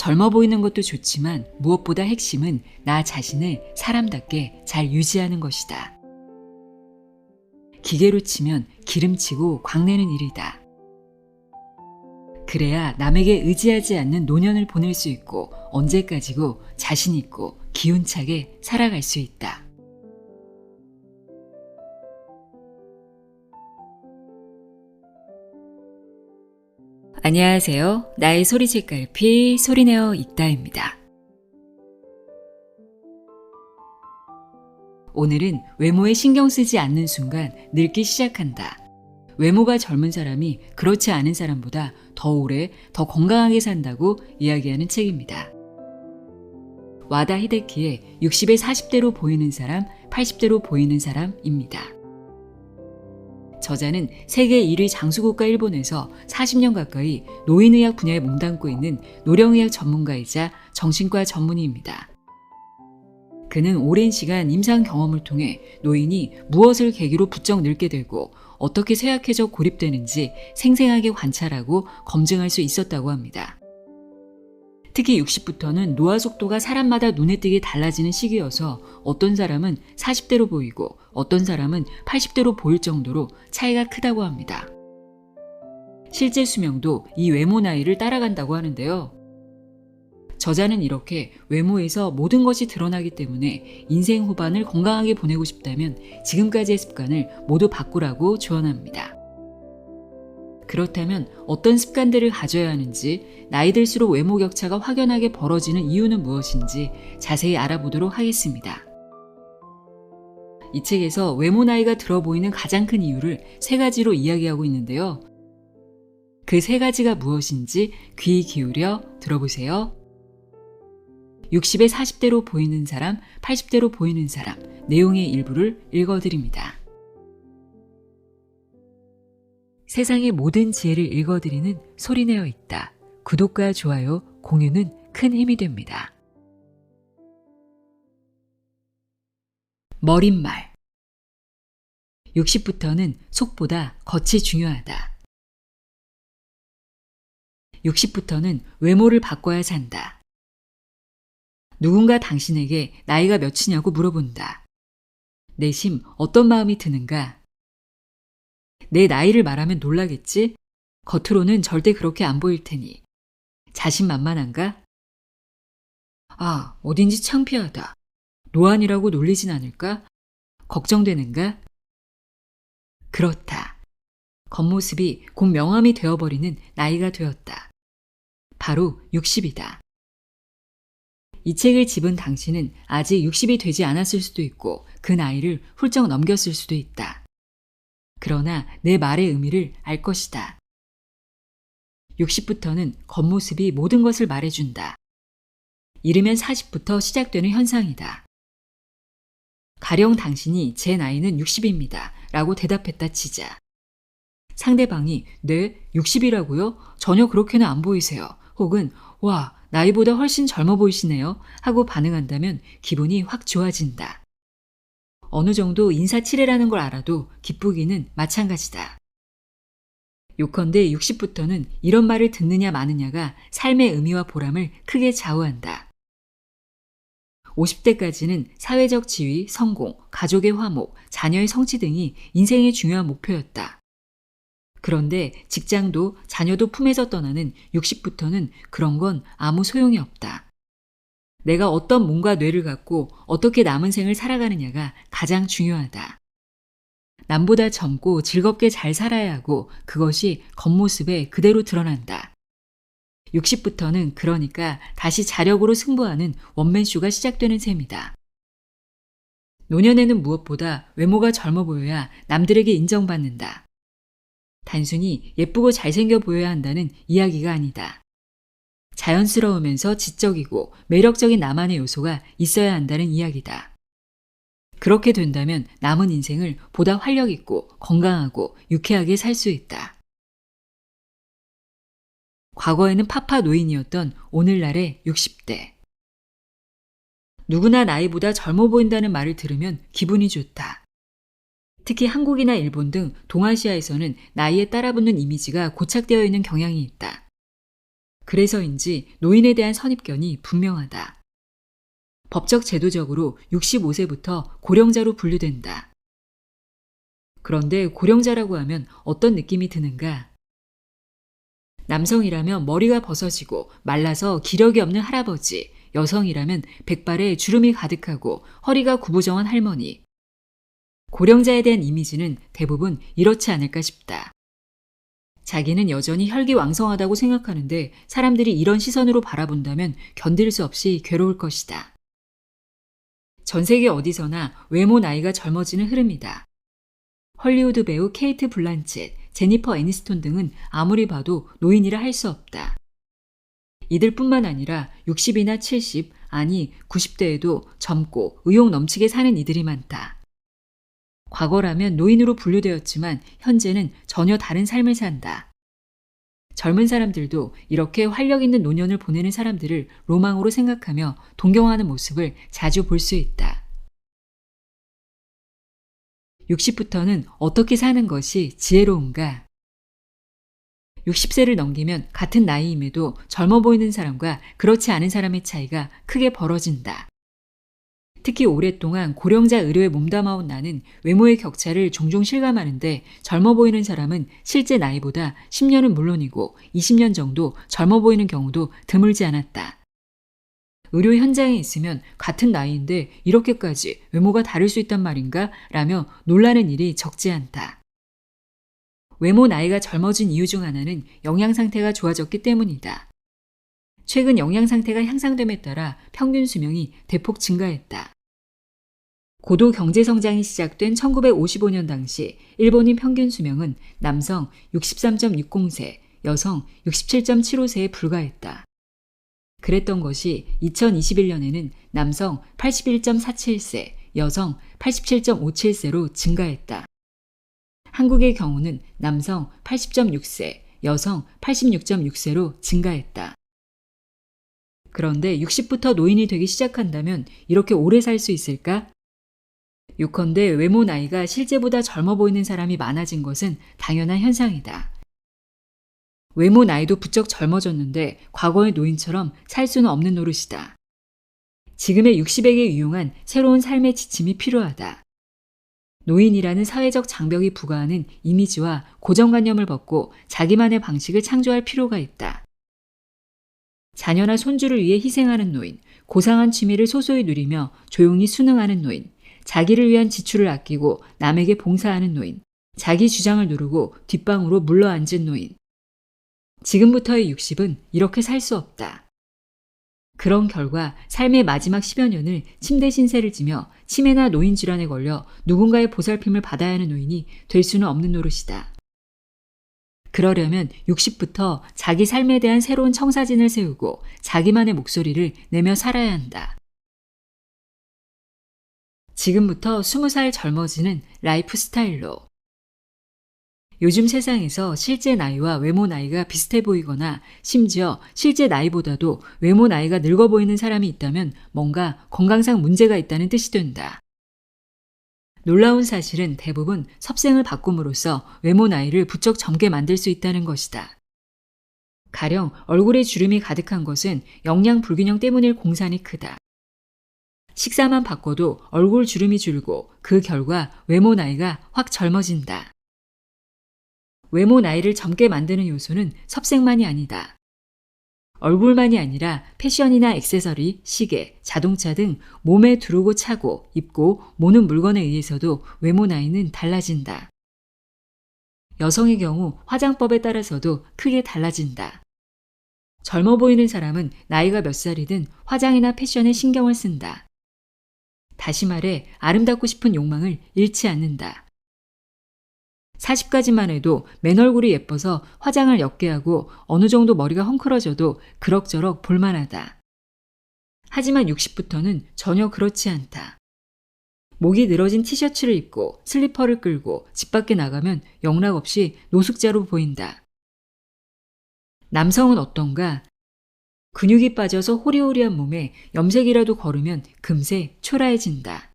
젊어 보이는 것도 좋지만 무엇보다 핵심은 나 자신을 사람답게 잘 유지하는 것이다. 기계로 치면 기름치고 광내는 일이다. 그래야 남에게 의지하지 않는 노년을 보낼 수 있고 언제까지고 자신 있고 기운차게 살아갈 수 있다. 안녕하세요. 나의 소리 책갈피 소리내어 읽다입니다. 오늘은 외모에 신경 쓰지 않는 순간 늙기 시작한다. 외모가 젊은 사람이 그렇지 않은 사람보다 더 오래, 더 건강하게 산다고 이야기하는 책입니다. 와다 히데키의 60에 40대로 보이는 사람, 80대로 보이는 사람입니다. 저자는 세계 1위 장수국가 일본에서 40년 가까이 노인의학 분야에 몸담고 있는 노령의학 전문가이자 정신과 전문의입니다. 그는 오랜 시간 임상 경험을 통해 노인이 무엇을 계기로 부쩍 늙게 되고 어떻게 쇠약해져 고립되는지 생생하게 관찰하고 검증할 수 있었다고 합니다. 특히 60부터는 노화 속도가 사람마다 눈에 띄게 달라지는 시기여서 어떤 사람은 40대로 보이고 어떤 사람은 80대로 보일 정도로 차이가 크다고 합니다. 실제 수명도 이 외모 나이를 따라간다고 하는데요. 저자는 이렇게 외모에서 모든 것이 드러나기 때문에 인생 후반을 건강하게 보내고 싶다면 지금까지의 습관을 모두 바꾸라고 조언합니다. 그렇다면 어떤 습관들을 가져야 하는지, 나이 들수록 외모 격차가 확연하게 벌어지는 이유는 무엇인지 자세히 알아보도록 하겠습니다. 이 책에서 외모 나이가 들어 보이는 가장 큰 이유를 3가지로 이야기하고 있는데요. 그 3가지가 무엇인지 귀 기울여 들어보세요. 60에 40대로 보이는 사람, 80대로 보이는 사람, 내용의 일부를 읽어드립니다. 세상의 모든 지혜를 읽어드리는 소리내어 읽다. 구독과 좋아요, 공유는 큰 힘이 됩니다. 머릿말. 60부터는 속보다 겉이 중요하다. 60부터는 외모를 바꿔야 산다. 누군가 당신에게 나이가 몇이냐고 물어본다. 내심 어떤 마음이 드는가? 내 나이를 말하면 놀라겠지? 겉으로는 절대 그렇게 안 보일 테니. 자신만만한가? 아, 어딘지 창피하다. 노안이라고 놀리진 않을까? 걱정되는가? 그렇다. 겉모습이 곧 명함이 되어버리는 나이가 되었다. 바로 60이다. 이 책을 집은 당신은 아직 60이 되지 않았을 수도 있고 그 나이를 훌쩍 넘겼을 수도 있다. 그러나 내 말의 의미를 알 것이다. 60부터는 겉모습이 모든 것을 말해준다. 이르면 40부터 시작되는 현상이다. 가령 당신이 제 나이는 60입니다. 라고 대답했다 치자. 상대방이 네? 60이라고요? 전혀 그렇게는 안 보이세요. 혹은 와, 나이보다 훨씬 젊어 보이시네요. 하고 반응한다면 기분이 확 좋아진다. 어느 정도 인사치레라는 걸 알아도 기쁘기는 마찬가지다. 요컨대 60부터는 이런 말을 듣느냐 마느냐가 삶의 의미와 보람을 크게 좌우한다. 50대까지는 사회적 지위, 성공, 가족의 화목, 자녀의 성취 등이 인생의 중요한 목표였다. 그런데 직장도 자녀도 품에서 떠나는 60부터는 그런 건 아무 소용이 없다. 내가 어떤 몸과 뇌를 갖고 어떻게 남은 생을 살아가느냐가 가장 중요하다. 남보다 젊고 즐겁게 잘 살아야 하고 그것이 겉모습에 그대로 드러난다. 60부터는 그러니까 다시 자력으로 승부하는 원맨쇼가 시작되는 셈이다. 노년에는 무엇보다 외모가 젊어 보여야 남들에게 인정받는다. 단순히 예쁘고 잘생겨 보여야 한다는 이야기가 아니다. 자연스러우면서 지적이고 매력적인 나만의 요소가 있어야 한다는 이야기다. 그렇게 된다면 남은 인생을 보다 활력있고 건강하고 유쾌하게 살 수 있다. 과거에는 파파 노인이었던 오늘날의 60대. 누구나 나이보다 젊어 보인다는 말을 들으면 기분이 좋다. 특히 한국이나 일본 등 동아시아에서는 나이에 따라붙는 이미지가 고착되어 있는 경향이 있다. 그래서인지 노인에 대한 선입견이 분명하다. 법적 제도적으로 65세부터 고령자로 분류된다. 그런데 고령자라고 하면 어떤 느낌이 드는가? 남성이라면 머리가 벗어지고 말라서 기력이 없는 할아버지, 여성이라면 백발에 주름이 가득하고 허리가 구부정한 할머니. 고령자에 대한 이미지는 대부분 이렇지 않을까 싶다. 자기는 여전히 혈기왕성하다고 생각하는데 사람들이 이런 시선으로 바라본다면 견딜 수 없이 괴로울 것이다. 전 세계 어디서나 외모 나이가 젊어지는 흐름이다. 헐리우드 배우 케이트 블란쳇, 제니퍼 애니스톤 등은 아무리 봐도 노인이라 할 수 없다. 이들뿐만 아니라 60이나 70, 아니 90대에도 젊고 의욕 넘치게 사는 이들이 많다. 과거라면 노인으로 분류되었지만 현재는 전혀 다른 삶을 산다. 젊은 사람들도 이렇게 활력 있는 노년을 보내는 사람들을 로망으로 생각하며 동경하는 모습을 자주 볼 수 있다. 60부터는 어떻게 사는 것이 지혜로운가? 60세를 넘기면 같은 나이임에도 젊어 보이는 사람과 그렇지 않은 사람의 차이가 크게 벌어진다. 특히 오랫동안 고령자 의료에 몸담아온 나는 외모의 격차를 종종 실감하는데 젊어 보이는 사람은 실제 나이보다 10년은 물론이고 20년 정도 젊어 보이는 경우도 드물지 않았다. 의료 현장에 있으면 같은 나이인데 이렇게까지 외모가 다를 수 있단 말인가? 라며 놀라는 일이 적지 않다. 외모 나이가 젊어진 이유 중 하나는 영양 상태가 좋아졌기 때문이다. 최근 영양 상태가 향상됨에 따라 평균 수명이 대폭 증가했다. 고도 경제 성장이 시작된 1955년 당시 일본인 평균 수명은 남성 63.60세, 여성 67.75세에 불과했다. 그랬던 것이 2021년에는 남성 81.47세, 여성 87.57세로 증가했다. 한국의 경우는 남성 80.6세, 여성 86.6세로 증가했다. 그런데 60부터 노인이 되기 시작한다면 이렇게 오래 살 수 있을까? 요컨대 외모 나이가 실제보다 젊어 보이는 사람이 많아진 것은 당연한 현상이다. 외모 나이도 부쩍 젊어졌는데 과거의 노인처럼 살 수는 없는 노릇이다. 지금의 60에게 유용한 새로운 삶의 지침이 필요하다. 노인이라는 사회적 장벽이 부과하는 이미지와 고정관념을 벗고 자기만의 방식을 창조할 필요가 있다. 자녀나 손주를 위해 희생하는 노인, 고상한 취미를 소소히 누리며 조용히 순응하는 노인, 자기를 위한 지출을 아끼고 남에게 봉사하는 노인, 자기 주장을 누르고 뒷방으로 물러앉은 노인. 지금부터의 60은 이렇게 살 수 없다. 그런 결과 삶의 마지막 10여 년을 침대 신세를 지며 치매나 노인 질환에 걸려 누군가의 보살핌을 받아야 하는 노인이 될 수는 없는 노릇이다. 그러려면 60부터 자기 삶에 대한 새로운 청사진을 세우고 자기만의 목소리를 내며 살아야 한다. 지금부터 20살 젊어지는 라이프 스타일로. 요즘 세상에서 실제 나이와 외모 나이가 비슷해 보이거나 심지어 실제 나이보다도 외모 나이가 늙어 보이는 사람이 있다면 뭔가 건강상 문제가 있다는 뜻이 된다. 놀라운 사실은 대부분 섭생을 바꿈으로써 외모 나이를 부쩍 젊게 만들 수 있다는 것이다. 가령 얼굴에 주름이 가득한 것은 영양 불균형 때문일 공산이 크다. 식사만 바꿔도 얼굴 주름이 줄고 그 결과 외모 나이가 확 젊어진다. 외모 나이를 젊게 만드는 요소는 섭생만이 아니다. 얼굴만이 아니라 패션이나 액세서리, 시계, 자동차 등 몸에 두르고 차고 입고 모는 물건에 의해서도 외모 나이는 달라진다. 여성의 경우 화장법에 따라서도 크게 달라진다. 젊어 보이는 사람은 나이가 몇 살이든 화장이나 패션에 신경을 쓴다. 다시 말해 아름답고 싶은 욕망을 잃지 않는다. 40까지만 해도 맨 얼굴이 예뻐서 화장을 옅게 하고 어느 정도 머리가 헝클어져도 그럭저럭 볼만하다. 하지만 60부터는 전혀 그렇지 않다. 목이 늘어진 티셔츠를 입고 슬리퍼를 끌고 집 밖에 나가면 영락없이 노숙자로 보인다. 남성은 어떤가? 근육이 빠져서 호리호리한 몸에 염색이라도 거르면 금세 초라해진다.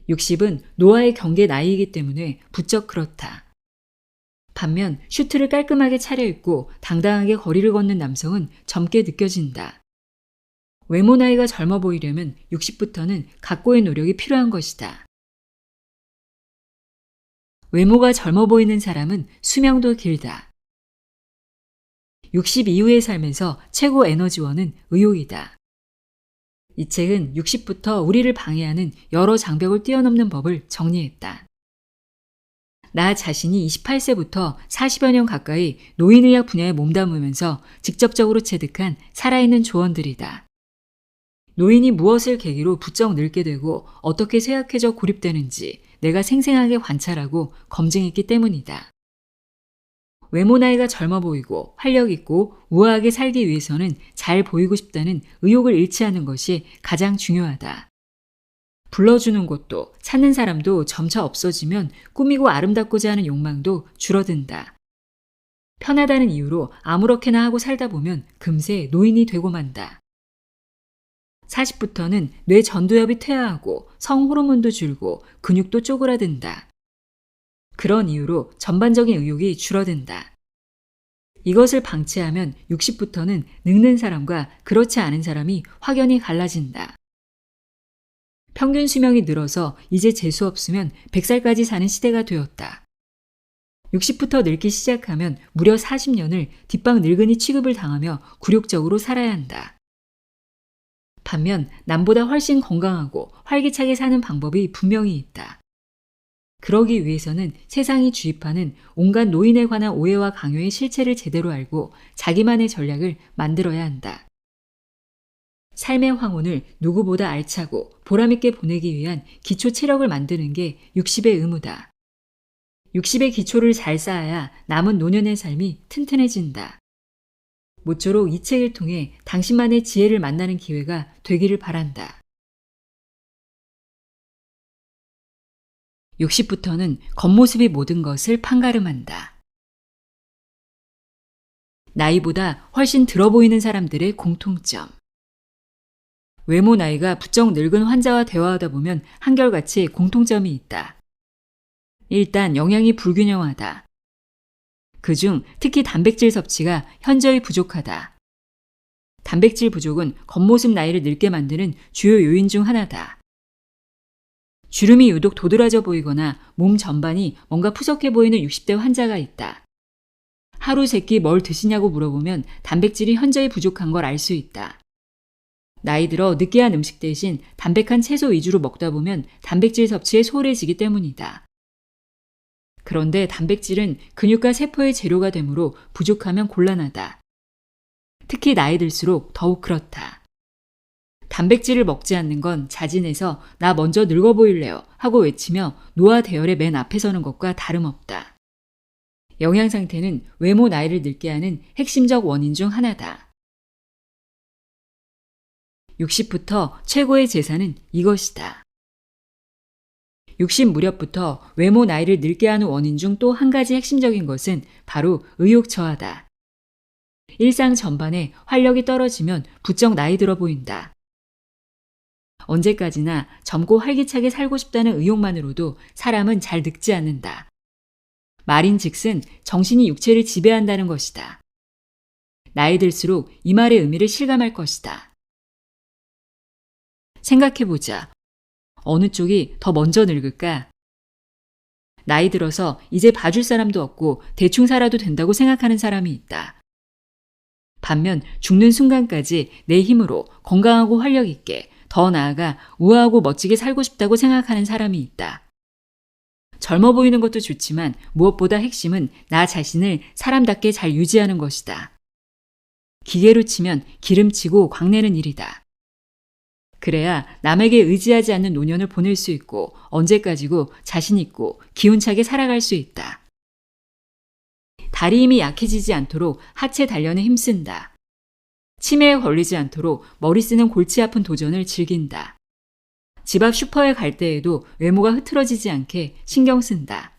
60은 노화의 경계 나이이기 때문에 부쩍 그렇다. 반면 슈트를 깔끔하게 차려입고 당당하게 거리를 걷는 남성은 젊게 느껴진다. 외모 나이가 젊어 보이려면 60부터는 각고의 노력이 필요한 것이다. 외모가 젊어 보이는 사람은 수명도 길다. 60 이후의 삶에서 최고 에너지원은 의욕이다. 이 책은 60부터 우리를 방해하는 여러 장벽을 뛰어넘는 법을 정리했다. 나 자신이 28세부터 40여 년 가까이 노인의학 분야에 몸담으면서 직접적으로 체득한 살아있는 조언들이다. 노인이 무엇을 계기로 부쩍 늙게 되고 어떻게 쇠약해져 고립되는지 내가 생생하게 관찰하고 검증했기 때문이다. 외모 나이가 젊어 보이고 활력 있고 우아하게 살기 위해서는 잘 보이고 싶다는 의욕을 잃지 않는 것이 가장 중요하다. 불러주는 곳도 찾는 사람도 점차 없어지면 꾸미고 아름답고자 하는 욕망도 줄어든다. 편하다는 이유로 아무렇게나 하고 살다 보면 금세 노인이 되고 만다. 40부터는 뇌 전두엽이 퇴화하고 성호르몬도 줄고 근육도 쪼그라든다. 그런 이유로 전반적인 의욕이 줄어든다. 이것을 방치하면 60부터는 늙는 사람과 그렇지 않은 사람이 확연히 갈라진다. 평균 수명이 늘어서 이제 재수 없으면 100살까지 사는 시대가 되었다. 60부터 늙기 시작하면 무려 40년을 뒷방 늙은이 취급을 당하며 굴욕적으로 살아야 한다. 반면 남보다 훨씬 건강하고 활기차게 사는 방법이 분명히 있다. 그러기 위해서는 세상이 주입하는 온갖 노인에 관한 오해와 강요의 실체를 제대로 알고 자기만의 전략을 만들어야 한다. 삶의 황혼을 누구보다 알차고 보람있게 보내기 위한 기초 체력을 만드는 게 60의 의무다. 60의 기초를 잘 쌓아야 남은 노년의 삶이 튼튼해진다. 모쪼록 이 책을 통해 당신만의 지혜를 만나는 기회가 되기를 바란다. 60부터는 겉모습이 모든 것을 판가름한다. 나이보다 훨씬 들어 보이는 사람들의 공통점. 외모 나이가 부쩍 늙은 환자와 대화하다 보면 한결같이 공통점이 있다. 일단 영양이 불균형하다. 그중 특히 단백질 섭취가 현저히 부족하다. 단백질 부족은 겉모습 나이를 늙게 만드는 주요 요인 중 하나다. 주름이 유독 도드라져 보이거나 몸 전반이 뭔가 푸석해 보이는 60대 환자가 있다. 하루 세끼 뭘 드시냐고 물어보면 단백질이 현저히 부족한 걸 알 수 있다. 나이 들어 느끼한 음식 대신 담백한 채소 위주로 먹다 보면 단백질 섭취에 소홀해지기 때문이다. 그런데 단백질은 근육과 세포의 재료가 되므로 부족하면 곤란하다. 특히 나이 들수록 더욱 그렇다. 단백질을 먹지 않는 건 자진해서 나 먼저 늙어 보일래요 하고 외치며 노화 대열의 맨 앞에 서는 것과 다름없다. 영양 상태는 외모 나이를 늙게 하는 핵심적 원인 중 하나다. 60부터 최고의 재산은 이것이다. 60 무렵부터 외모 나이를 늙게 하는 원인 중 또 한 가지 핵심적인 것은 바로 의욕 저하다. 일상 전반에 활력이 떨어지면 부쩍 나이 들어 보인다. 언제까지나 젊고 활기차게 살고 싶다는 의욕만으로도 사람은 잘 늙지 않는다. 말인즉슨 정신이 육체를 지배한다는 것이다. 나이 들수록 이 말의 의미를 실감할 것이다. 생각해보자. 어느 쪽이 더 먼저 늙을까? 나이 들어서 이제 봐줄 사람도 없고 대충 살아도 된다고 생각하는 사람이 있다. 반면 죽는 순간까지 내 힘으로 건강하고 활력 있게 더 나아가 우아하고 멋지게 살고 싶다고 생각하는 사람이 있다. 젊어 보이는 것도 좋지만 무엇보다 핵심은 나 자신을 사람답게 잘 유지하는 것이다. 기계로 치면 기름치고 광내는 일이다. 그래야 남에게 의지하지 않는 노년을 보낼 수 있고 언제까지고 자신 있고 기운차게 살아갈 수 있다. 다리 힘이 약해지지 않도록 하체 단련에 힘쓴다. 치매에 걸리지 않도록 머리 쓰는 골치 아픈 도전을 즐긴다. 집 앞 슈퍼에 갈 때에도 외모가 흐트러지지 않게 신경 쓴다.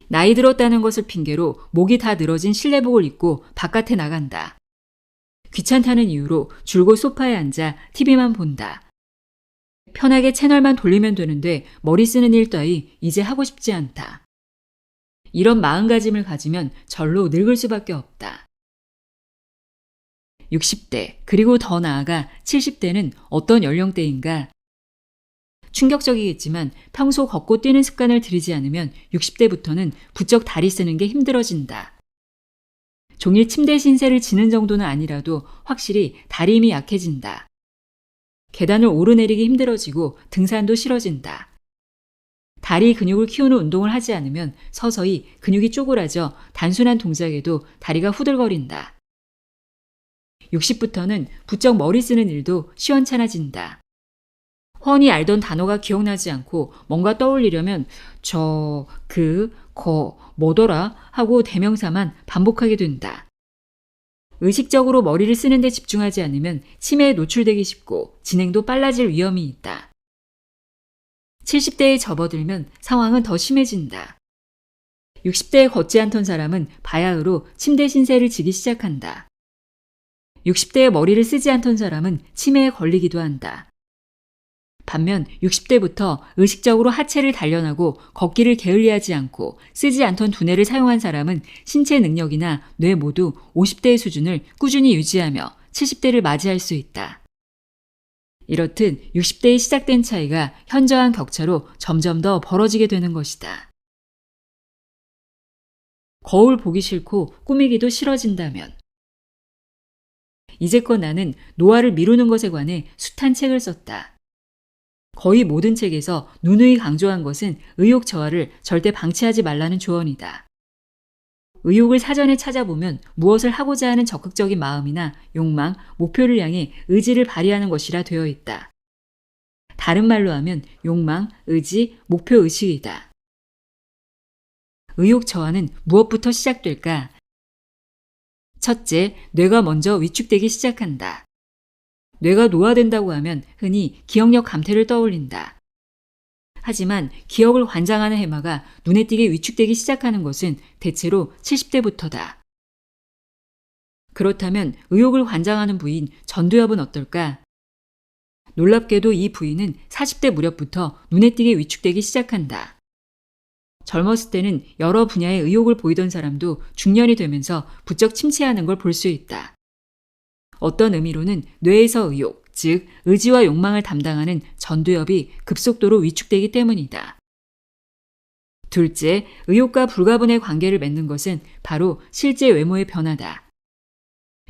나이 들었다는 것을 핑계로 목이 다 늘어진 실내복을 입고 바깥에 나간다. 귀찮다는 이유로 줄곧 소파에 앉아 TV만 본다. 편하게 채널만 돌리면 되는데 머리 쓰는 일 따위 이제 하고 싶지 않다. 이런 마음가짐을 가지면 절로 늙을 수밖에 없다. 60대, 그리고 더 나아가 70대는 어떤 연령대인가? 충격적이겠지만 평소 걷고 뛰는 습관을 들이지 않으면 60대부터는 부쩍 다리 쓰는 게 힘들어진다. 종일 침대 신세를 지는 정도는 아니라도 확실히 다리 힘이 약해진다. 계단을 오르내리기 힘들어지고 등산도 싫어진다. 다리 근육을 키우는 운동을 하지 않으면 서서히 근육이 쪼그라져 단순한 동작에도 다리가 후들거린다. 60부터는 부쩍 머리 쓰는 일도 시원찮아진다. 훤히 알던 단어가 기억나지 않고 뭔가 떠올리려면 뭐더라 하고 대명사만 반복하게 된다. 의식적으로 머리를 쓰는 데 집중하지 않으면 치매에 노출되기 쉽고 진행도 빨라질 위험이 있다. 70대에 접어들면 상황은 더 심해진다. 60대에 걷지 않던 사람은 바야흐로 침대 신세를 지기 시작한다. 60대에 머리를 쓰지 않던 사람은 치매에 걸리기도 한다. 반면 60대부터 의식적으로 하체를 단련하고 걷기를 게을리하지 않고 쓰지 않던 두뇌를 사용한 사람은 신체 능력이나 뇌 모두 50대의 수준을 꾸준히 유지하며 70대를 맞이할 수 있다. 이렇듯 60대에 시작된 차이가 현저한 격차로 점점 더 벌어지게 되는 것이다. 거울 보기 싫고 꾸미기도 싫어진다면 이제껏 나는 노화를 미루는 것에 관해 숱한 책을 썼다. 거의 모든 책에서 누누이 강조한 것은 의욕 저하를 절대 방치하지 말라는 조언이다. 의욕을 사전에 찾아보면 무엇을 하고자 하는 적극적인 마음이나 욕망, 목표를 향해 의지를 발휘하는 것이라 되어 있다. 다른 말로 하면 욕망, 의지, 목표의식이다. 의욕 저하는 무엇부터 시작될까? 첫째, 뇌가 먼저 위축되기 시작한다. 뇌가 노화된다고 하면 흔히 기억력 감퇴를 떠올린다. 하지만 기억을 관장하는 해마가 눈에 띄게 위축되기 시작하는 것은 대체로 70대부터다. 그렇다면 의욕을 관장하는 부인 전두엽은 어떨까? 놀랍게도 이 부위는 40대 무렵부터 눈에 띄게 위축되기 시작한다. 젊었을 때는 여러 분야의 의욕을 보이던 사람도 중년이 되면서 부쩍 침체하는 걸 볼 수 있다. 어떤 의미로는 뇌에서 의욕, 즉 의지와 욕망을 담당하는 전두엽이 급속도로 위축되기 때문이다. 둘째, 의욕과 불가분의 관계를 맺는 것은 바로 실제 외모의 변화다.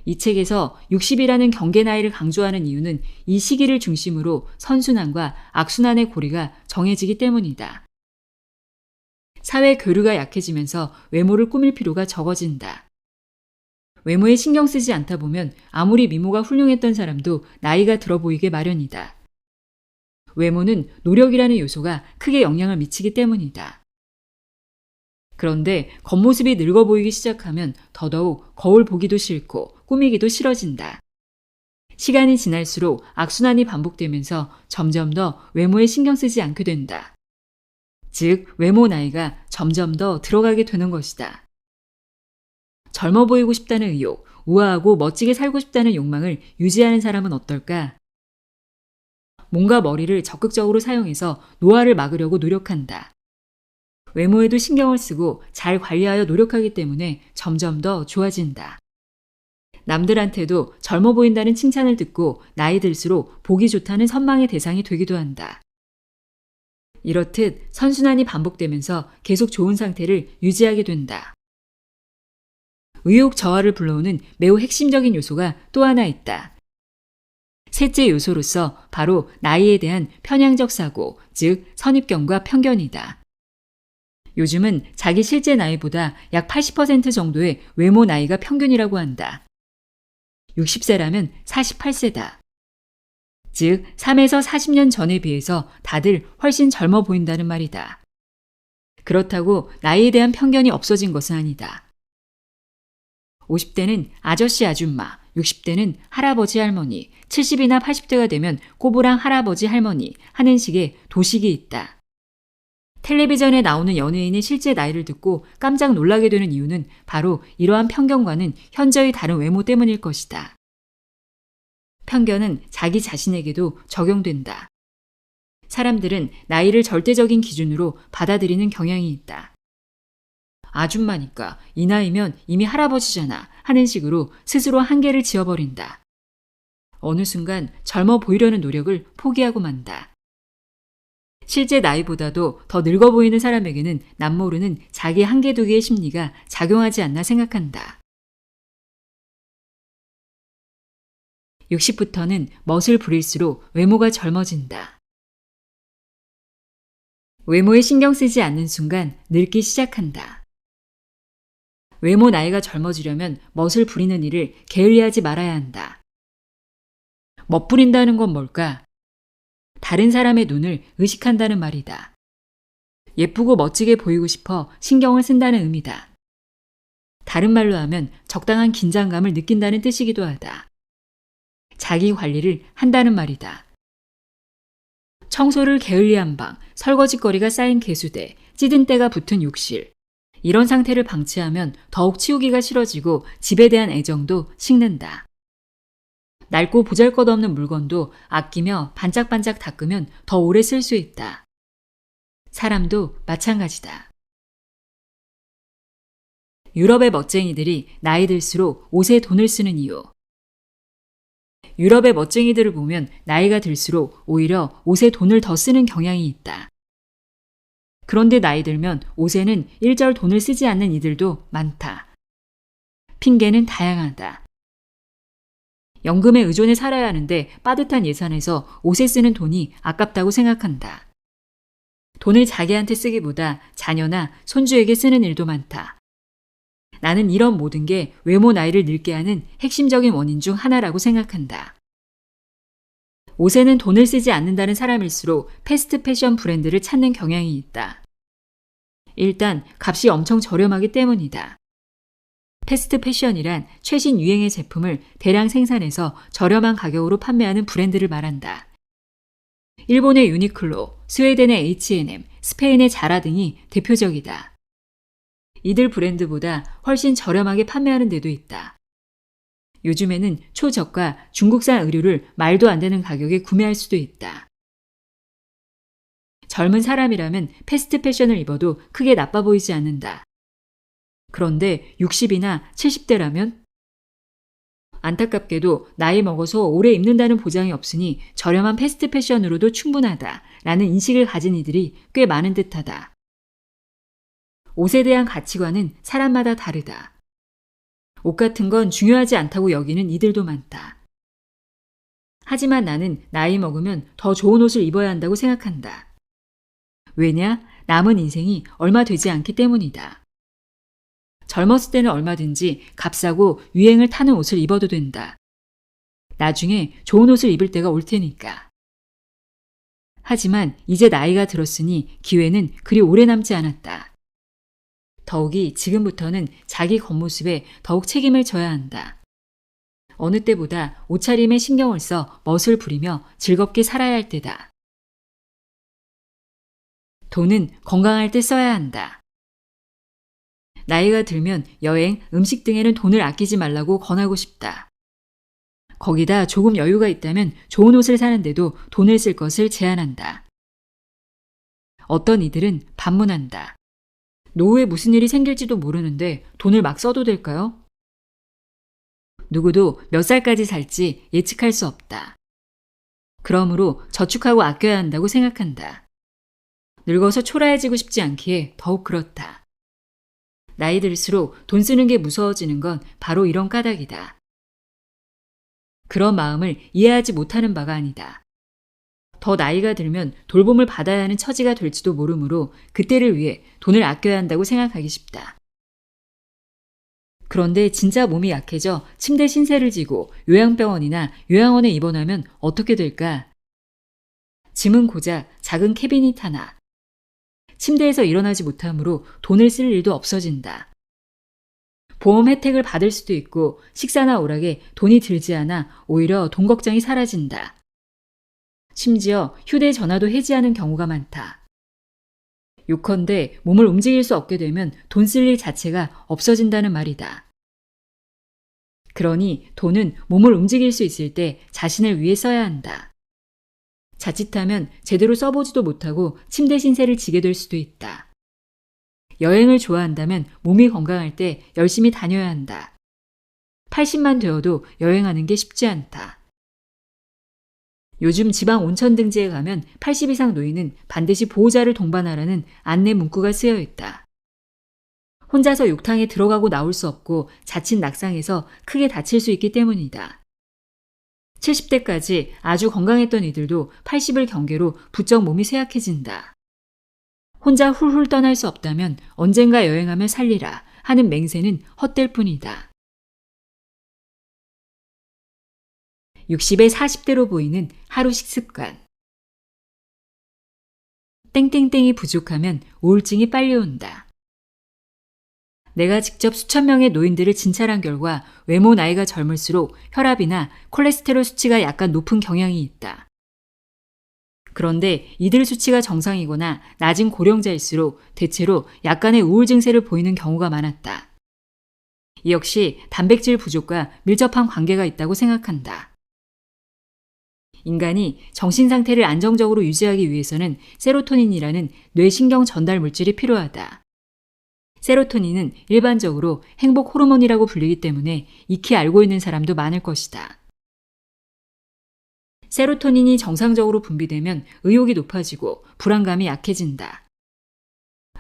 이 책에서 60이라는 경계 나이를 강조하는 이유는 이 시기를 중심으로 선순환과 악순환의 고리가 정해지기 때문이다. 사회 교류가 약해지면서 외모를 꾸밀 필요가 적어진다. 외모에 신경 쓰지 않다 보면 아무리 미모가 훌륭했던 사람도 나이가 들어 보이게 마련이다. 외모는 노력이라는 요소가 크게 영향을 미치기 때문이다. 그런데 겉모습이 늙어 보이기 시작하면 더더욱 거울 보기도 싫고 꾸미기도 싫어진다. 시간이 지날수록 악순환이 반복되면서 점점 더 외모에 신경 쓰지 않게 된다. 즉, 외모 나이가 점점 더 들어가게 되는 것이다. 젊어 보이고 싶다는 의욕, 우아하고 멋지게 살고 싶다는 욕망을 유지하는 사람은 어떨까? 몸과 머리를 적극적으로 사용해서 노화를 막으려고 노력한다. 외모에도 신경을 쓰고 잘 관리하여 노력하기 때문에 점점 더 좋아진다. 남들한테도 젊어 보인다는 칭찬을 듣고 나이 들수록 보기 좋다는 선망의 대상이 되기도 한다. 이렇듯 선순환이 반복되면서 계속 좋은 상태를 유지하게 된다. 의욕 저하를 불러오는 매우 핵심적인 요소가 또 하나 있다. 셋째 요소로서 바로 나이에 대한 편향적 사고, 즉 선입견과 편견이다. 요즘은 자기 실제 나이보다 약 80% 정도의 외모 나이가 평균이라고 한다. 60세라면 48세다. 즉 3에서 40년 전에 비해서 다들 훨씬 젊어 보인다는 말이다. 그렇다고 나이에 대한 편견이 없어진 것은 아니다. 50대는 아저씨 아줌마, 60대는 할아버지 할머니, 70이나 80대가 되면 꼬부랑 할아버지 할머니 하는 식의 도식이 있다. 텔레비전에 나오는 연예인의 실제 나이를 듣고 깜짝 놀라게 되는 이유는 바로 이러한 편견과는 현저히 다른 외모 때문일 것이다. 편견은 자기 자신에게도 적용된다. 사람들은 나이를 절대적인 기준으로 받아들이는 경향이 있다. 아줌마니까 이 나이면 이미 할아버지잖아 하는 식으로 스스로 한계를 지어버린다. 어느 순간 젊어 보이려는 노력을 포기하고 만다. 실제 나이보다도 더 늙어 보이는 사람에게는 남모르는 자기 한계두기의 심리가 작용하지 않나 생각한다. 60부터는 멋을 부릴수록 외모가 젊어진다. 외모에 신경 쓰지 않는 순간 늙기 시작한다. 외모 나이가 젊어지려면 멋을 부리는 일을 게을리하지 말아야 한다. 멋부린다는 건 뭘까? 다른 사람의 눈을 의식한다는 말이다. 예쁘고 멋지게 보이고 싶어 신경을 쓴다는 의미다. 다른 말로 하면 적당한 긴장감을 느낀다는 뜻이기도 하다. 자기 관리를 한다는 말이다. 청소를 게을리한 방, 설거지거리가 쌓인 개수대, 찌든 때가 붙은 욕실. 이런 상태를 방치하면 더욱 치우기가 싫어지고 집에 대한 애정도 식는다. 낡고 보잘것없는 물건도 아끼며 반짝반짝 닦으면 더 오래 쓸 수 있다. 사람도 마찬가지다. 유럽의 멋쟁이들이 나이 들수록 옷에 돈을 쓰는 이유. 유럽의 멋쟁이들을 보면 나이가 들수록 오히려 옷에 돈을 더 쓰는 경향이 있다. 그런데 나이 들면 옷에는 일절 돈을 쓰지 않는 이들도 많다. 핑계는 다양하다. 연금에 의존해 살아야 하는데 빠듯한 예산에서 옷에 쓰는 돈이 아깝다고 생각한다. 돈을 자기한테 쓰기보다 자녀나 손주에게 쓰는 일도 많다. 나는 이런 모든 게 외모 나이를 늙게 하는 핵심적인 원인 중 하나라고 생각한다. 옷에는 돈을 쓰지 않는다는 사람일수록 패스트 패션 브랜드를 찾는 경향이 있다. 일단 값이 엄청 저렴하기 때문이다. 패스트 패션이란 최신 유행의 제품을 대량 생산해서 저렴한 가격으로 판매하는 브랜드를 말한다. 일본의 유니클로, 스웨덴의 H&M, 스페인의 자라 등이 대표적이다. 이들 브랜드보다 훨씬 저렴하게 판매하는 데도 있다. 요즘에는 초저가 중국산 의류를 말도 안 되는 가격에 구매할 수도 있다. 젊은 사람이라면 패스트 패션을 입어도 크게 나빠 보이지 않는다. 그런데 60이나 70대라면? 안타깝게도 나이 먹어서 오래 입는다는 보장이 없으니 저렴한 패스트 패션으로도 충분하다 라는 인식을 가진 이들이 꽤 많은 듯하다. 옷에 대한 가치관은 사람마다 다르다. 옷 같은 건 중요하지 않다고 여기는 이들도 많다. 하지만 나는 나이 먹으면 더 좋은 옷을 입어야 한다고 생각한다. 왜냐? 남은 인생이 얼마 되지 않기 때문이다. 젊었을 때는 얼마든지 값싸고 유행을 타는 옷을 입어도 된다. 나중에 좋은 옷을 입을 때가 올 테니까. 하지만 이제 나이가 들었으니 기회는 그리 오래 남지 않았다. 더욱이 지금부터는 자기 겉모습에 더욱 책임을 져야 한다. 어느 때보다 옷차림에 신경을 써 멋을 부리며 즐겁게 살아야 할 때다. 돈은 건강할 때 써야 한다. 나이가 들면 여행, 음식 등에는 돈을 아끼지 말라고 권하고 싶다. 거기다 조금 여유가 있다면 좋은 옷을 사는데도 돈을 쓸 것을 제안한다. 어떤 이들은 반문한다. 노후에 무슨 일이 생길지도 모르는데 돈을 막 써도 될까요? 누구도 몇 살까지 살지 예측할 수 없다. 그러므로 저축하고 아껴야 한다고 생각한다. 늙어서 초라해지고 싶지 않기에 더욱 그렇다. 나이 들수록 돈 쓰는 게 무서워지는 건 바로 이런 까닭이다. 그런 마음을 이해하지 못하는 바가 아니다. 더 나이가 들면 돌봄을 받아야 하는 처지가 될지도 모르므로 그때를 위해 돈을 아껴야 한다고 생각하기 쉽다. 그런데 진짜 몸이 약해져 침대 신세를 지고 요양병원이나 요양원에 입원하면 어떻게 될까? 짐은 고작 작은 캐비닛 하나. 침대에서 일어나지 못하므로 돈을 쓸 일도 없어진다. 보험 혜택을 받을 수도 있고 식사나 오락에 돈이 들지 않아 오히려 돈 걱정이 사라진다. 심지어 휴대전화도 해지하는 경우가 많다. 요컨대 몸을 움직일 수 없게 되면 돈 쓸 일 자체가 없어진다는 말이다. 그러니 돈은 몸을 움직일 수 있을 때 자신을 위해 써야 한다. 자칫하면 제대로 써보지도 못하고 침대 신세를 지게 될 수도 있다. 여행을 좋아한다면 몸이 건강할 때 열심히 다녀야 한다. 80만 되어도 여행하는 게 쉽지 않다. 요즘 지방 온천 등지에 가면 80 이상 노인은 반드시 보호자를 동반하라는 안내 문구가 쓰여 있다. 혼자서 욕탕에 들어가고 나올 수 없고 자칫 낙상해서 크게 다칠 수 있기 때문이다. 70대까지 아주 건강했던 이들도 80을 경계로 부쩍 몸이 쇠약해진다. 혼자 훌훌 떠날 수 없다면 언젠가 여행하며 살리라 하는 맹세는 헛될 뿐이다. 60에 40대로 보이는 하루 식습관. 땡땡땡이 부족하면 우울증이 빨리 온다. 내가 직접 수천 명의 노인들을 진찰한 결과 외모 나이가 젊을수록 혈압이나 콜레스테롤 수치가 약간 높은 경향이 있다. 그런데 이들 수치가 정상이거나 낮은 고령자일수록 대체로 약간의 우울 증세를 보이는 경우가 많았다. 이 역시 단백질 부족과 밀접한 관계가 있다고 생각한다. 인간이 정신 상태를 안정적으로 유지하기 위해서는 세로토닌이라는 뇌신경 전달 물질이 필요하다. 세로토닌은 일반적으로 행복 호르몬이라고 불리기 때문에 익히 알고 있는 사람도 많을 것이다. 세로토닌이 정상적으로 분비되면 의욕이 높아지고 불안감이 약해진다.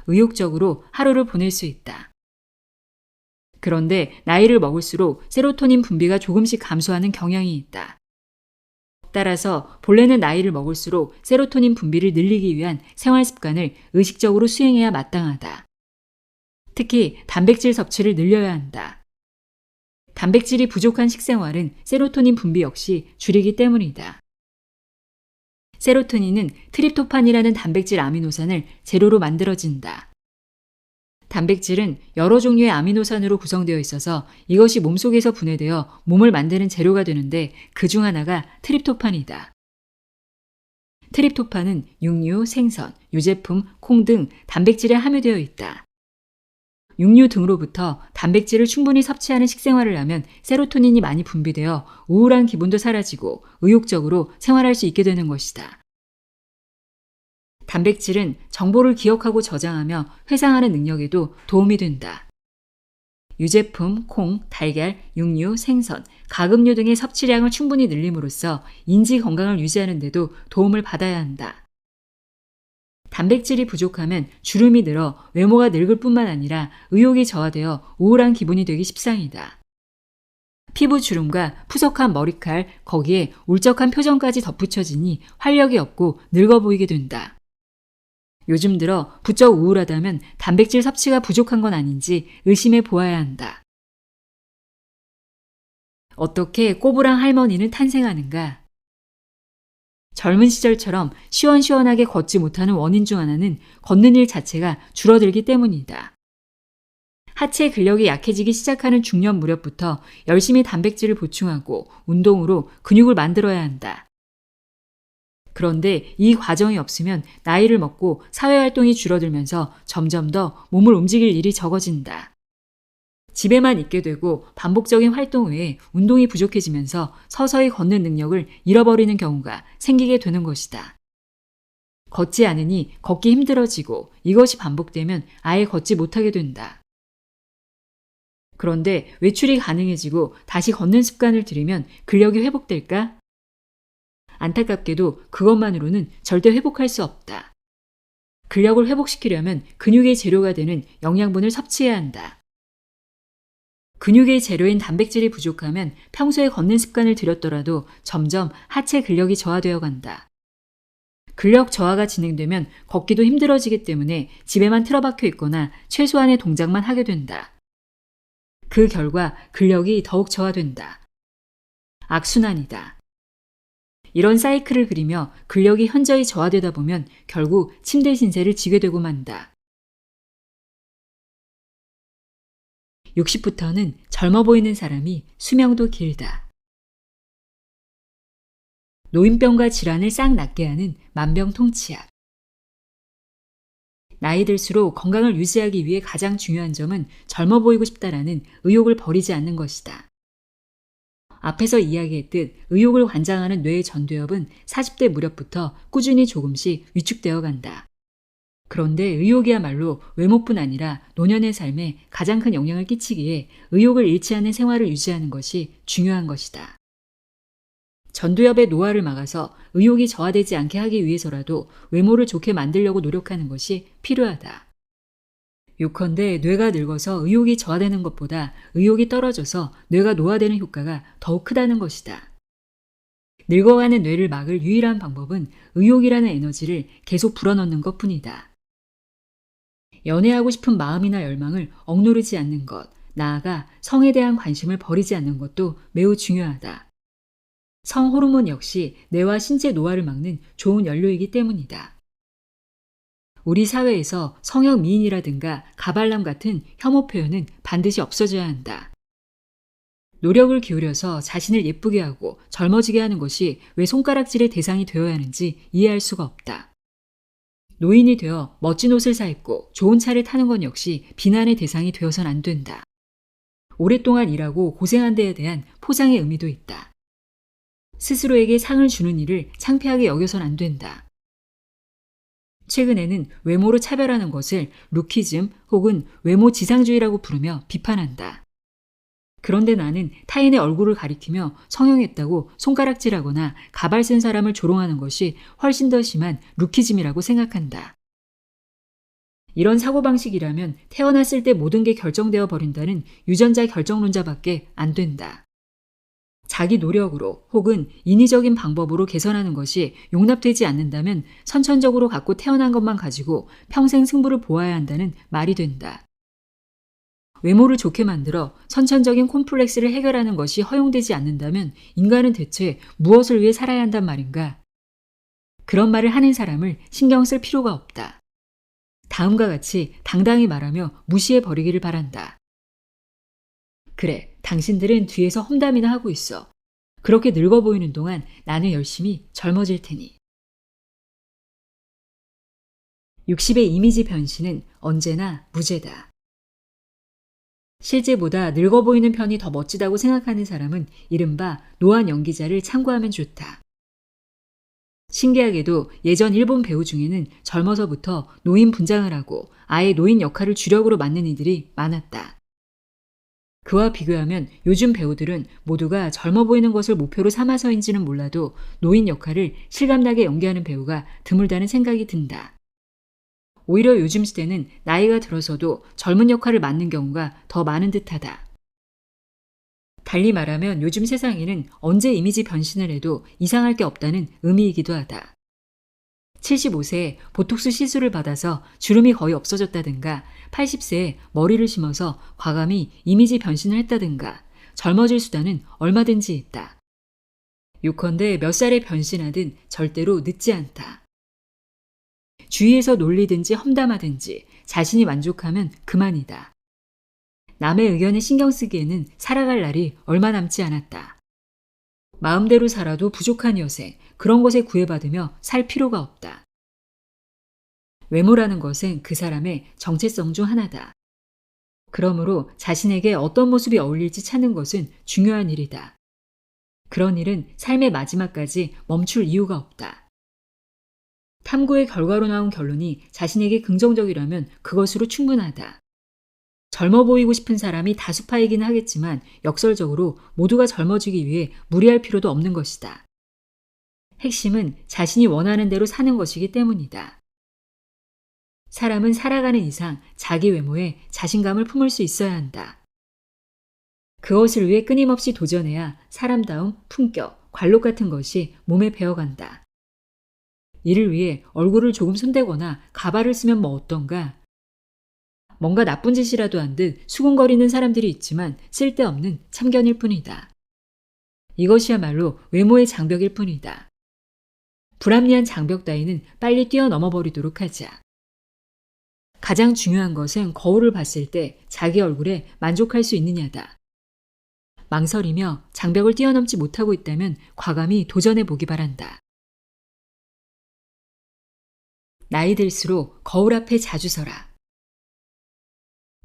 의욕적으로 하루를 보낼 수 있다. 그런데 나이를 먹을수록 세로토닌 분비가 조금씩 감소하는 경향이 있다. 따라서 본래는 나이를 먹을수록 세로토닌 분비를 늘리기 위한 생활 습관을 의식적으로 수행해야 마땅하다. 특히 단백질 섭취를 늘려야 한다. 단백질이 부족한 식생활은 세로토닌 분비 역시 줄이기 때문이다. 세로토닌은 트립토판이라는 단백질 아미노산을 재료로 만들어진다. 단백질은 여러 종류의 아미노산으로 구성되어 있어서 이것이 몸속에서 분해되어 몸을 만드는 재료가 되는데 그중 하나가 트립토판이다. 트립토판은 육류, 생선, 유제품, 콩 등 단백질에 함유되어 있다. 육류 등으로부터 단백질을 충분히 섭취하는 식생활을 하면 세로토닌이 많이 분비되어 우울한 기분도 사라지고 의욕적으로 생활할 수 있게 되는 것이다. 단백질은 정보를 기억하고 저장하며 회상하는 능력에도 도움이 된다. 유제품, 콩, 달걀, 육류, 생선, 가금류 등의 섭취량을 충분히 늘림으로써 인지 건강을 유지하는 데도 도움을 받아야 한다. 단백질이 부족하면 주름이 늘어 외모가 늙을 뿐만 아니라 의욕이 저하되어 우울한 기분이 되기 십상이다. 피부 주름과 푸석한 머리칼, 거기에 울적한 표정까지 덧붙여지니 활력이 없고 늙어 보이게 된다. 요즘 들어 부쩍 우울하다면 단백질 섭취가 부족한 건 아닌지 의심해 보아야 한다. 어떻게 꼬부랑 할머니는 탄생하는가? 젊은 시절처럼 시원시원하게 걷지 못하는 원인 중 하나는 걷는 일 자체가 줄어들기 때문이다. 하체 근력이 약해지기 시작하는 중년 무렵부터 열심히 단백질을 보충하고 운동으로 근육을 만들어야 한다. 그런데 이 과정이 없으면 나이를 먹고 사회활동이 줄어들면서 점점 더 몸을 움직일 일이 적어진다. 집에만 있게 되고 반복적인 활동 외에 운동이 부족해지면서 서서히 걷는 능력을 잃어버리는 경우가 생기게 되는 것이다. 걷지 않으니 걷기 힘들어지고 이것이 반복되면 아예 걷지 못하게 된다. 그런데 외출이 가능해지고 다시 걷는 습관을 들이면 근력이 회복될까? 안타깝게도 그것만으로는 절대 회복할 수 없다. 근력을 회복시키려면 근육의 재료가 되는 영양분을 섭취해야 한다. 근육의 재료인 단백질이 부족하면 평소에 걷는 습관을 들였더라도 점점 하체 근력이 저하되어 간다. 근력 저하가 진행되면 걷기도 힘들어지기 때문에 집에만 틀어박혀 있거나 최소한의 동작만 하게 된다. 그 결과 근력이 더욱 저하된다. 악순환이다. 이런 사이클을 그리며 근력이 현저히 저하되다 보면 결국 침대 신세를 지게 되고 만다. 60부터는 젊어 보이는 사람이 수명도 길다. 노인병과 질환을 싹 낫게 하는 만병통치약. 나이 들수록 건강을 유지하기 위해 가장 중요한 점은 젊어 보이고 싶다라는 의욕을 버리지 않는 것이다. 앞에서 이야기했듯 의욕을 관장하는 뇌의 전두엽은 40대 무렵부터 꾸준히 조금씩 위축되어 간다. 그런데 의욕이야말로 외모뿐 아니라 노년의 삶에 가장 큰 영향을 끼치기에 의욕을 잃지 않는 생활을 유지하는 것이 중요한 것이다. 전두엽의 노화를 막아서 의욕이 저하되지 않게 하기 위해서라도 외모를 좋게 만들려고 노력하는 것이 필요하다. 요컨대 뇌가 늙어서 의욕이 저하되는 것보다 의욕이 떨어져서 뇌가 노화되는 효과가 더욱 크다는 것이다. 늙어가는 뇌를 막을 유일한 방법은 의욕이라는 에너지를 계속 불어넣는 것뿐이다. 연애하고 싶은 마음이나 열망을 억누르지 않는 것, 나아가 성에 대한 관심을 버리지 않는 것도 매우 중요하다. 성 호르몬 역시 뇌와 신체 노화를 막는 좋은 연료이기 때문이다. 우리 사회에서 성형 미인이라든가 가발남 같은 혐오 표현은 반드시 없어져야 한다. 노력을 기울여서 자신을 예쁘게 하고 젊어지게 하는 것이 왜 손가락질의 대상이 되어야 하는지 이해할 수가 없다. 노인이 되어 멋진 옷을 사입고 좋은 차를 타는 건 역시 비난의 대상이 되어선 안 된다. 오랫동안 일하고 고생한 데에 대한 포상의 의미도 있다. 스스로에게 상을 주는 일을 창피하게 여겨선 안 된다. 최근에는 외모로 차별하는 것을 루키즘 혹은 외모 지상주의라고 부르며 비판한다. 그런데 나는 타인의 얼굴을 가리키며 성형했다고 손가락질하거나 가발 쓴 사람을 조롱하는 것이 훨씬 더 심한 루키즘이라고 생각한다. 이런 사고방식이라면 태어났을 때 모든 게 결정되어 버린다는 유전자 결정론자밖에 안 된다. 자기 노력으로 혹은 인위적인 방법으로 개선하는 것이 용납되지 않는다면 선천적으로 갖고 태어난 것만 가지고 평생 승부를 보아야 한다는 말이 된다. 외모를 좋게 만들어 선천적인 콤플렉스를 해결하는 것이 허용되지 않는다면 인간은 대체 무엇을 위해 살아야 한단 말인가? 그런 말을 하는 사람을 신경 쓸 필요가 없다. 다음과 같이 당당히 말하며 무시해 버리기를 바란다. 그래, 당신들은 뒤에서 험담이나 하고 있어. 그렇게 늙어 보이는 동안 나는 열심히 젊어질 테니. 60의 이미지 변신은 언제나 무죄다. 실제보다 늙어 보이는 편이 더 멋지다고 생각하는 사람은 이른바 노안 연기자를 참고하면 좋다. 신기하게도 예전 일본 배우 중에는 젊어서부터 노인 분장을 하고 아예 노인 역할을 주력으로 맡는 이들이 많았다. 그와 비교하면 요즘 배우들은 모두가 젊어 보이는 것을 목표로 삼아서인지는 몰라도 노인 역할을 실감나게 연기하는 배우가 드물다는 생각이 든다. 오히려 요즘 시대는 나이가 들어서도 젊은 역할을 맡는 경우가 더 많은 듯하다. 달리 말하면 요즘 세상에는 언제 이미지 변신을 해도 이상할 게 없다는 의미이기도 하다. 75세에 보톡스 시술을 받아서 주름이 거의 없어졌다든가 80세에 머리를 심어서 과감히 이미지 변신을 했다든가 젊어질 수단은 얼마든지 있다. 요컨대 몇 살에 변신하든 절대로 늦지 않다. 주위에서 놀리든지 험담하든지 자신이 만족하면 그만이다. 남의 의견에 신경 쓰기에는 살아갈 날이 얼마 남지 않았다. 마음대로 살아도 부족한 여생, 그런 것에 구애받으며 살 필요가 없다. 외모라는 것은 그 사람의 정체성 중 하나다. 그러므로 자신에게 어떤 모습이 어울릴지 찾는 것은 중요한 일이다. 그런 일은 삶의 마지막까지 멈출 이유가 없다. 탐구의 결과로 나온 결론이 자신에게 긍정적이라면 그것으로 충분하다. 젊어 보이고 싶은 사람이 다수파이기는 하겠지만 역설적으로 모두가 젊어지기 위해 무리할 필요도 없는 것이다. 핵심은 자신이 원하는 대로 사는 것이기 때문이다. 사람은 살아가는 이상 자기 외모에 자신감을 품을 수 있어야 한다. 그것을 위해 끊임없이 도전해야 사람다움, 품격, 관록 같은 것이 몸에 배어간다. 이를 위해 얼굴을 조금 손대거나 가발을 쓰면 뭐 어떤가? 뭔가 나쁜 짓이라도 한 듯 수군거리는 사람들이 있지만 쓸데없는 참견일 뿐이다. 이것이야말로 외모의 장벽일 뿐이다. 불합리한 장벽 따위는 빨리 뛰어넘어 버리도록 하자. 가장 중요한 것은 거울을 봤을 때 자기 얼굴에 만족할 수 있느냐다. 망설이며 장벽을 뛰어넘지 못하고 있다면 과감히 도전해 보기 바란다. 나이 들수록 거울 앞에 자주 서라.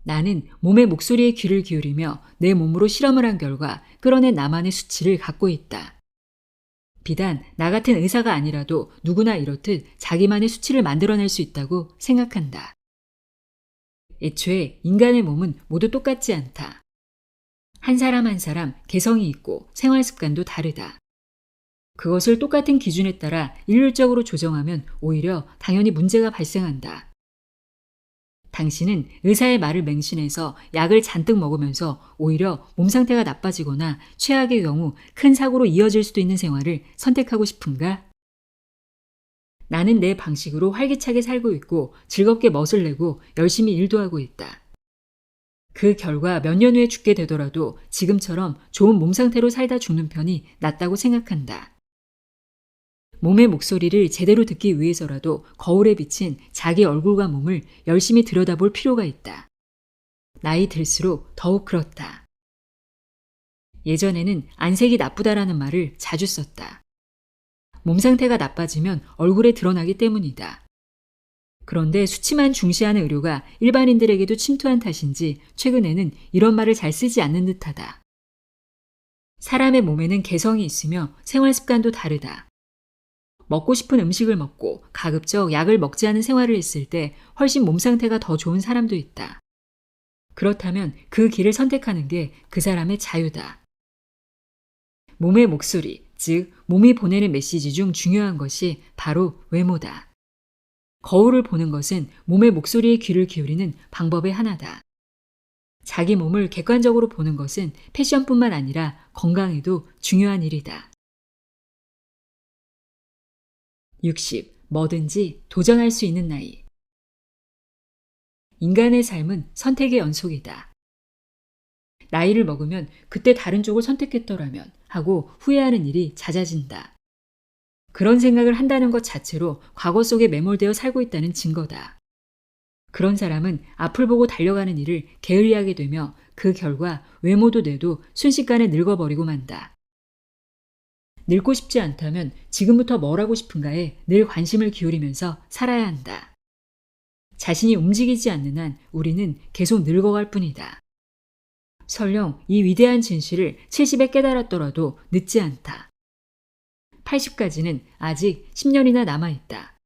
나는 몸의 목소리에 귀를 기울이며 내 몸으로 실험을 한 결과 끌어낸 나만의 수치를 갖고 있다. 비단 나 같은 의사가 아니라도 누구나 이렇듯 자기만의 수치를 만들어낼 수 있다고 생각한다. 애초에 인간의 몸은 모두 똑같지 않다. 한 사람 한 사람 개성이 있고 생활 습관도 다르다. 그것을 똑같은 기준에 따라 일률적으로 조정하면 오히려 당연히 문제가 발생한다. 당신은 의사의 말을 맹신해서 약을 잔뜩 먹으면서 오히려 몸 상태가 나빠지거나 최악의 경우 큰 사고로 이어질 수도 있는 생활을 선택하고 싶은가? 나는 내 방식으로 활기차게 살고 있고 즐겁게 멋을 내고 열심히 일도 하고 있다. 그 결과 몇 년 후에 죽게 되더라도 지금처럼 좋은 몸 상태로 살다 죽는 편이 낫다고 생각한다. 몸의 목소리를 제대로 듣기 위해서라도 거울에 비친 자기 얼굴과 몸을 열심히 들여다볼 필요가 있다. 나이 들수록 더욱 그렇다. 예전에는 안색이 나쁘다라는 말을 자주 썼다. 몸 상태가 나빠지면 얼굴에 드러나기 때문이다. 그런데 수치만 중시하는 의료가 일반인들에게도 침투한 탓인지 최근에는 이런 말을 잘 쓰지 않는 듯하다. 사람의 몸에는 개성이 있으며 생활 습관도 다르다. 먹고 싶은 음식을 먹고 가급적 약을 먹지 않은 생활을 했을 때 훨씬 몸 상태가 더 좋은 사람도 있다. 그렇다면 그 길을 선택하는 게 그 사람의 자유다. 몸의 목소리, 즉 몸이 보내는 메시지 중 중요한 것이 바로 외모다. 거울을 보는 것은 몸의 목소리에 귀를 기울이는 방법의 하나다. 자기 몸을 객관적으로 보는 것은 패션뿐만 아니라 건강에도 중요한 일이다. 60. 뭐든지 도전할 수 있는 나이. 인간의 삶은 선택의 연속이다. 나이를 먹으면 그때 다른 쪽을 선택했더라면 하고 후회하는 일이 잦아진다. 그런 생각을 한다는 것 자체로 과거 속에 매몰되어 살고 있다는 증거다. 그런 사람은 앞을 보고 달려가는 일을 게을리하게 되며 그 결과 외모도 뇌도 순식간에 늙어버리고 만다. 늙고 싶지 않다면 지금부터 뭘 하고 싶은가에 늘 관심을 기울이면서 살아야 한다. 자신이 움직이지 않는 한 우리는 계속 늙어갈 뿐이다. 설령 이 위대한 진실을 70에 깨달았더라도 늦지 않다. 80까지는 아직 10년이나 남아있다.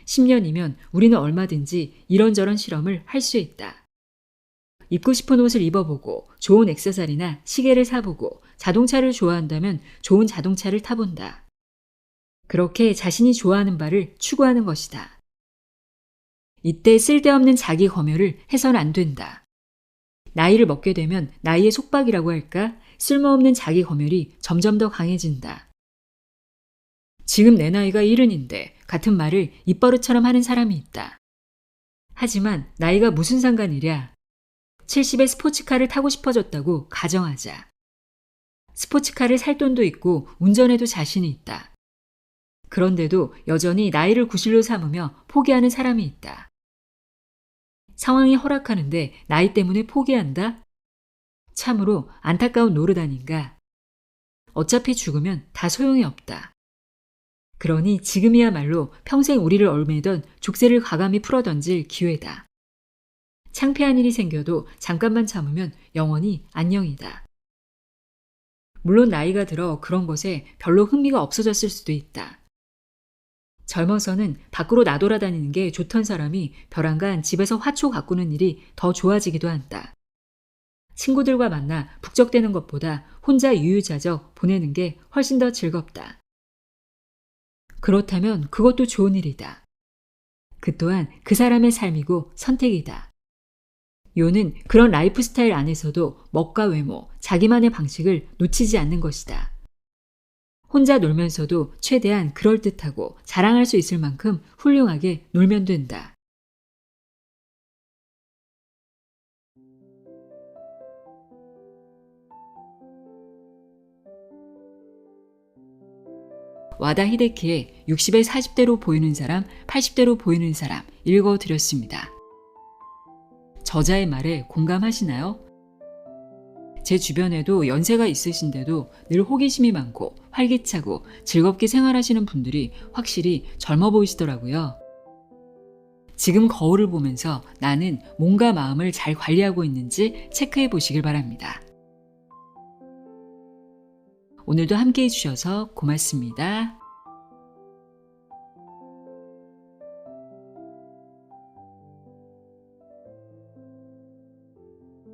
10년이면 우리는 얼마든지 이런저런 실험을 할 수 있다. 입고 싶은 옷을 입어보고 좋은 액세서리나 시계를 사보고 자동차를 좋아한다면 좋은 자동차를 타본다. 그렇게 자신이 좋아하는 바를 추구하는 것이다. 이때 쓸데없는 자기 검열을 해서는 안 된다. 나이를 먹게 되면 나이의 속박이라고 할까? 쓸모없는 자기 검열이 점점 더 강해진다. 지금 내 나이가 70인데 같은 말을 입버릇처럼 하는 사람이 있다. 하지만 나이가 무슨 상관이랴. 70에 스포츠카를 타고 싶어졌다고 가정하자. 스포츠카를 살 돈도 있고 운전에도 자신이 있다. 그런데도 여전히 나이를 구실로 삼으며 포기하는 사람이 있다. 상황이 허락하는데 나이 때문에 포기한다? 참으로 안타까운 노릇 아닌가. 어차피 죽으면 다 소용이 없다. 그러니 지금이야말로 평생 우리를 얽매던 족쇄를 과감히 풀어던질 기회다. 창피한 일이 생겨도 잠깐만 참으면 영원히 안녕이다. 물론 나이가 들어 그런 것에 별로 흥미가 없어졌을 수도 있다. 젊어서는 밖으로 나돌아다니는 게 좋던 사람이 벼랑간 집에서 화초 가꾸는 일이 더 좋아지기도 한다. 친구들과 만나 북적대는 것보다 혼자 유유자적 보내는 게 훨씬 더 즐겁다. 그렇다면 그것도 좋은 일이다. 그 또한 그 사람의 삶이고 선택이다. 요는 그런 라이프 스타일 안에서도 멋과 외모, 자기만의 방식을 놓치지 않는 것이다. 혼자 놀면서도 최대한 그럴듯하고 자랑할 수 있을 만큼 훌륭하게 놀면 된다. 와다 히데키의 60에 40대로 보이는 사람, 80대로 보이는 사람 읽어드렸습니다. 저자의 말에 공감하시나요? 제 주변에도 연세가 있으신데도 늘 호기심이 많고 활기차고 즐겁게 생활하시는 분들이 확실히 젊어 보이시더라고요. 지금 거울을 보면서 나는 몸과 마음을 잘 관리하고 있는지 체크해 보시길 바랍니다. 오늘도 함께 해주셔서 고맙습니다.